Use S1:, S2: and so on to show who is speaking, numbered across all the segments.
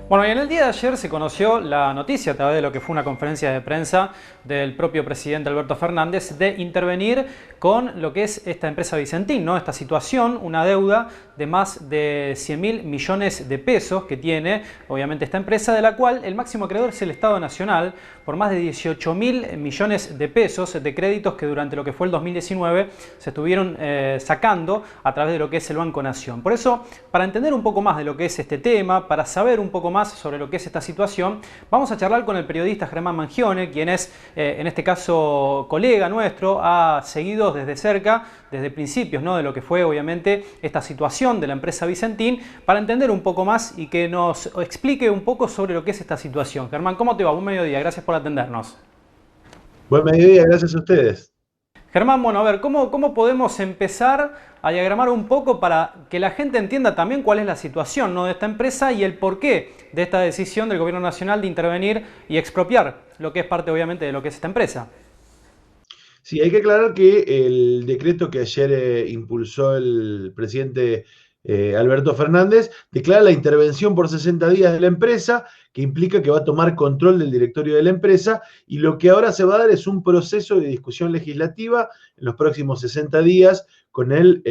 S1: Bueno, y en el día de ayer se conoció la noticia a través de lo que fue una conferencia de prensa del propio presidente Alberto Fernández de intervenir con lo que es esta empresa Vicentín, ¿no? Esta situación, una deuda de más de 100.000 millones de pesos que tiene, obviamente, esta empresa, de la cual el máximo acreedor es el Estado Nacional, por más de 18.000 millones de pesos de créditos que durante lo que fue el 2019 se estuvieron sacando a través de lo que es el Banco Nación. Por eso, para entender un poco más de lo que es este tema, para saber un poco más sobre lo que es esta situación, vamos a charlar con el periodista Germán Mangione, quien es, en este caso, colega nuestro, ha seguido desde cerca, desde principios, ¿no?, de lo que fue, obviamente, esta situación de la empresa Vicentín, para entender un poco más y que nos explique un poco sobre lo que es esta situación. Germán, ¿cómo te va? Buen mediodía, gracias por atendernos.
S2: Buen mediodía, gracias a ustedes.
S1: Germán, bueno, a ver, ¿cómo podemos empezar a diagramar un poco para que la gente entienda también cuál es la situación, ¿no?, de esta empresa y el porqué de esta decisión del Gobierno Nacional de intervenir y expropiar lo que es parte, obviamente, de lo que es esta empresa?
S2: Sí, hay que aclarar que el decreto que ayer impulsó el presidente Alberto Fernández declara la intervención por 60 días de la empresa, que implica que va a tomar control del directorio de la empresa, y lo que ahora se va a dar es un proceso de discusión legislativa en los próximos 60 días. Con él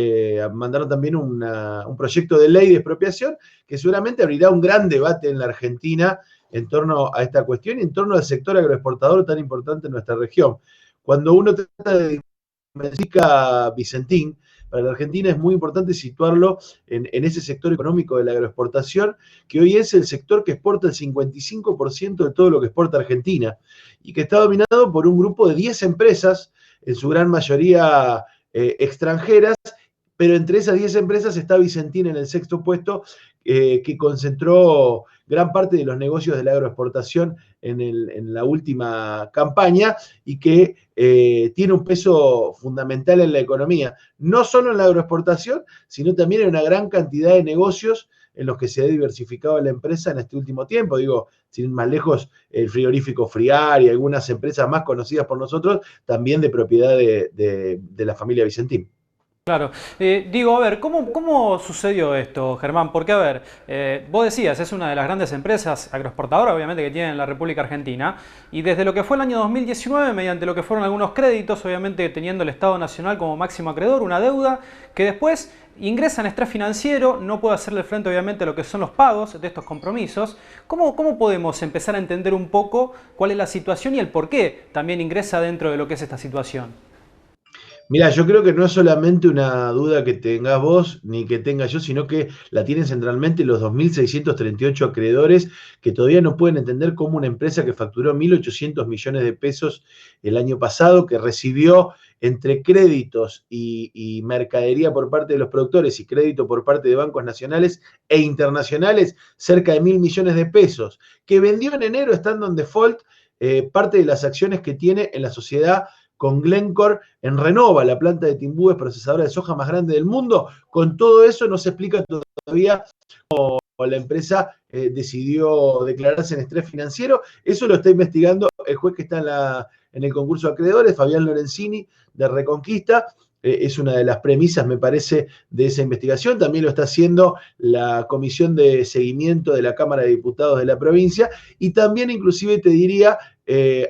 S2: mandaron también un proyecto de ley de expropiación que seguramente abrirá un gran debate en la Argentina en torno a esta cuestión y en torno al sector agroexportador tan importante en nuestra región. Cuando uno trata de diagnosticar Vicentín, para la Argentina es muy importante situarlo en ese sector económico de la agroexportación, que hoy es el sector que exporta el 55% de todo lo que exporta Argentina, y que está dominado por un grupo de 10 empresas, en su gran mayoría extranjeras, pero entre esas 10 empresas está Vicentín en el sexto puesto, que concentró gran parte de los negocios de la agroexportación en la última campaña y que tiene un peso fundamental en la economía, no solo en la agroexportación, sino también en una gran cantidad de negocios en los que se ha diversificado la empresa en este último tiempo. Digo, sin ir más lejos, el frigorífico Friar y algunas empresas más conocidas por nosotros, también de propiedad de la familia Vicentín.
S1: Claro. Digo, a ver, ¿cómo sucedió esto, Germán? Porque, a ver, vos decías, es una de las grandes empresas agroexportadoras, obviamente, que tiene en la República Argentina, y desde lo que fue el año 2019, mediante lo que fueron algunos créditos, obviamente teniendo el Estado Nacional como máximo acreedor, una deuda que después ingresa en estrés financiero, no puede hacerle frente, obviamente, a lo que son los pagos de estos compromisos. ¿Cómo podemos empezar a entender un poco cuál es la situación y el por qué también ingresa dentro de lo que es esta situación?
S2: Mira, yo creo que no es solamente una duda que tengas vos ni que tenga yo, sino que la tienen centralmente los 2.638 acreedores que todavía no pueden entender cómo una empresa que facturó 1.800 millones de pesos el año pasado, que recibió entre créditos y mercadería por parte de los productores y crédito por parte de bancos nacionales e internacionales, cerca de 1.000 millones de pesos, que vendió en enero estando en default parte de las acciones que tiene en la sociedad con Glencore en Renova, la planta de Timbúes procesadora de soja más grande del mundo. Con todo eso no se explica todavía cómo la empresa decidió declararse en estrés financiero. Eso lo está investigando el juez que está en el concurso de acreedores, Fabián Lorenzini, de Reconquista. Es una de las premisas, me parece, de esa investigación. También lo está haciendo la Comisión de Seguimiento de la Cámara de Diputados de la provincia, y también, inclusive, te diría,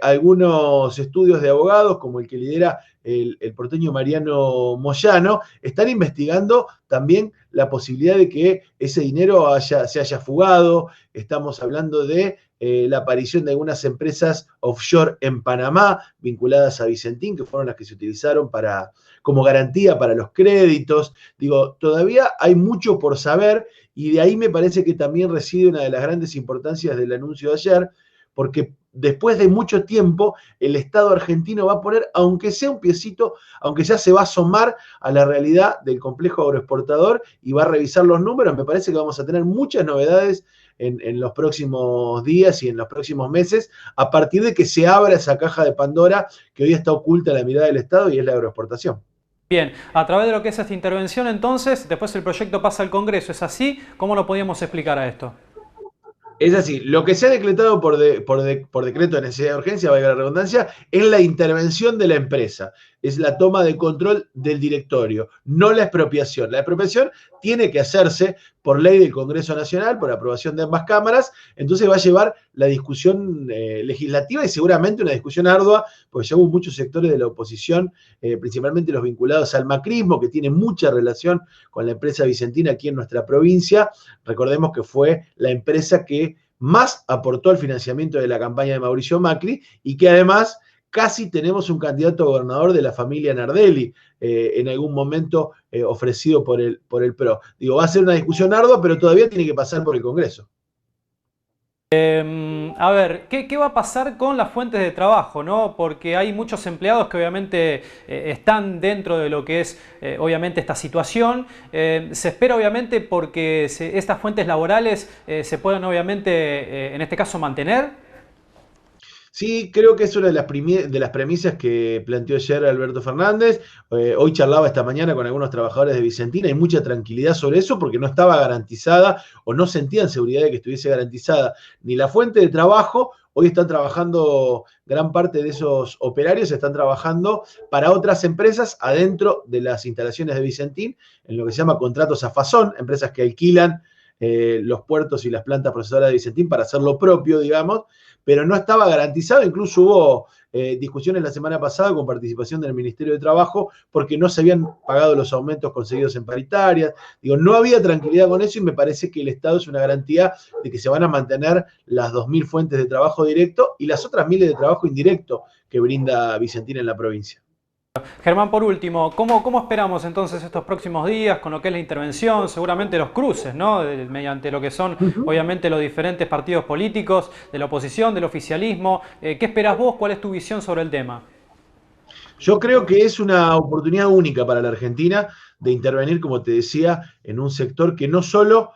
S2: algunos estudios de abogados, como el que lidera el porteño Mariano Moyano, están investigando también la posibilidad de que ese dinero se haya fugado. Estamos hablando de la aparición de algunas empresas offshore en Panamá vinculadas a Vicentín, que fueron las que se utilizaron como garantía para los créditos. Digo, todavía hay mucho por saber, y de ahí me parece que también reside una de las grandes importancias del anuncio de ayer, porque después de mucho tiempo el Estado argentino va a poner, aunque sea un piecito, aunque ya se va a asomar a la realidad del complejo agroexportador y va a revisar los números. Me parece que vamos a tener muchas novedades en los próximos días y en los próximos meses, a partir de que se abra esa caja de Pandora que hoy está oculta a la mirada del Estado, y es la agroexportación.
S1: Bien, a través de lo que es esta intervención, entonces, después el proyecto pasa al Congreso. ¿Es así? ¿Cómo lo podíamos explicar a esto?
S2: Es así, lo que se ha decretado por decreto de necesidad de urgencia, valga la redundancia, es la intervención de la empresa, es la toma de control del directorio, no la expropiación. La expropiación tiene que hacerse por ley del Congreso Nacional, por aprobación de ambas cámaras, entonces va a llevar la discusión legislativa y seguramente una discusión ardua, porque ya hubo muchos sectores de la oposición, principalmente los vinculados al macrismo, que tiene mucha relación con la empresa Vicentina aquí en nuestra provincia. Recordemos que fue la empresa que más aportó al financiamiento de la campaña de Mauricio Macri y que además casi tenemos un candidato a gobernador de la familia Nardelli, en algún momento ofrecido por el PRO. Digo, va a ser una discusión ardua, pero todavía tiene que pasar por el Congreso.
S1: A ver, ¿qué va a pasar con las fuentes de trabajo, ¿no? Porque hay muchos empleados que obviamente están dentro de lo que es obviamente esta situación. Se espera obviamente porque estas fuentes laborales se puedan obviamente en este caso mantener.
S2: Sí, creo que es una de las premisas que planteó ayer Alberto Fernández. Hoy charlaba esta mañana con algunos trabajadores de Vicentina. Hay mucha tranquilidad sobre eso porque no estaba garantizada o no sentían seguridad de que estuviese garantizada ni la fuente de trabajo. Hoy están trabajando, gran parte de esos operarios están trabajando para otras empresas adentro de las instalaciones de Vicentín, en lo que se llama contratos a fazón, empresas que alquilan los puertos y las plantas procesadoras de Vicentín para hacer lo propio, digamos, pero no estaba garantizado. Incluso hubo discusiones la semana pasada con participación del Ministerio de Trabajo porque no se habían pagado los aumentos conseguidos en paritarias. Digo, no había tranquilidad con eso y me parece que el Estado es una garantía de que se van a mantener las 2.000 fuentes de trabajo directo y las otras miles de trabajo indirecto que brinda Vicentín en la provincia.
S1: Germán, por último, ¿cómo esperamos entonces estos próximos días con lo que es la intervención? Seguramente los cruces, ¿no? Mediante lo que son, obviamente, los diferentes partidos políticos, de la oposición, del oficialismo. ¿Qué esperás vos? ¿Cuál es tu visión sobre el tema?
S2: Yo creo que es una oportunidad única para la Argentina de intervenir, como te decía, en un sector que no solo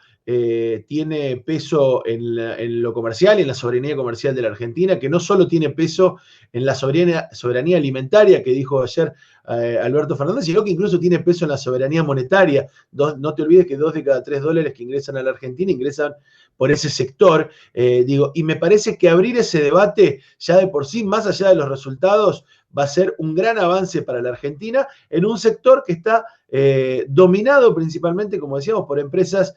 S2: tiene peso en lo comercial y en la soberanía comercial de la Argentina, que no solo tiene peso en la soberanía alimentaria que dijo ayer Alberto Fernández, sino que incluso tiene peso en la soberanía monetaria. No te olvides que 2 de cada 3 dólares que ingresan a la Argentina ingresan por ese sector. Y me parece que abrir ese debate ya de por sí, más allá de los resultados, va a ser un gran avance para la Argentina en un sector que está dominado principalmente, como decíamos, por empresas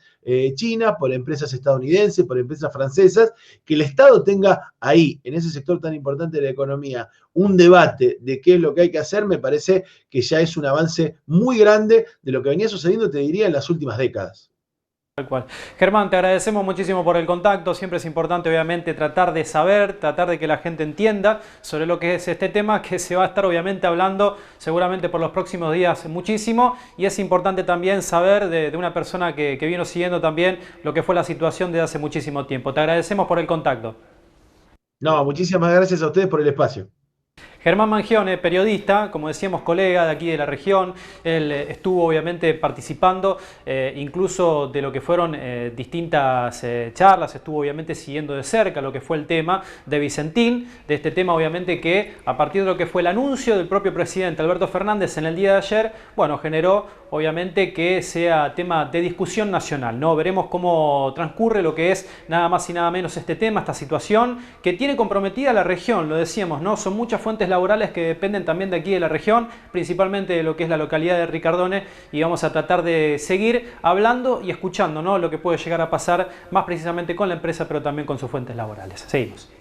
S2: chinas, por empresas estadounidenses, por empresas francesas. Que el Estado tenga ahí, en ese sector tan importante de la economía, un debate de qué es lo que hay que hacer, me parece que ya es un avance muy grande de lo que venía sucediendo, te diría, en las últimas décadas.
S1: Tal cual. Germán, te agradecemos muchísimo por el contacto. Siempre es importante, obviamente, tratar de saber, tratar de que la gente entienda sobre lo que es este tema, que se va a estar, obviamente, hablando seguramente por los próximos días muchísimo. Y es importante también saber de una persona que vino siguiendo también lo que fue la situación desde hace muchísimo tiempo. Te agradecemos por el contacto.
S2: No, muchísimas gracias a ustedes por el espacio.
S1: Germán Mangione, periodista, como decíamos, colega de aquí de la región. Él estuvo obviamente participando incluso de lo que fueron distintas charlas, estuvo obviamente siguiendo de cerca lo que fue el tema de Vicentín, de este tema obviamente que a partir de lo que fue el anuncio del propio presidente Alberto Fernández en el día de ayer, bueno, generó obviamente que sea tema de discusión nacional, ¿no? Veremos cómo transcurre lo que es nada más y nada menos este tema, esta situación que tiene comprometida la región, lo decíamos, ¿no? Son muchas fuentes laborales que dependen también de aquí de la región, principalmente de lo que es la localidad de Ricardone, y vamos a tratar de seguir hablando y escuchando, ¿no? Lo que puede llegar a pasar más precisamente con la empresa, pero también con sus fuentes laborales. Seguimos.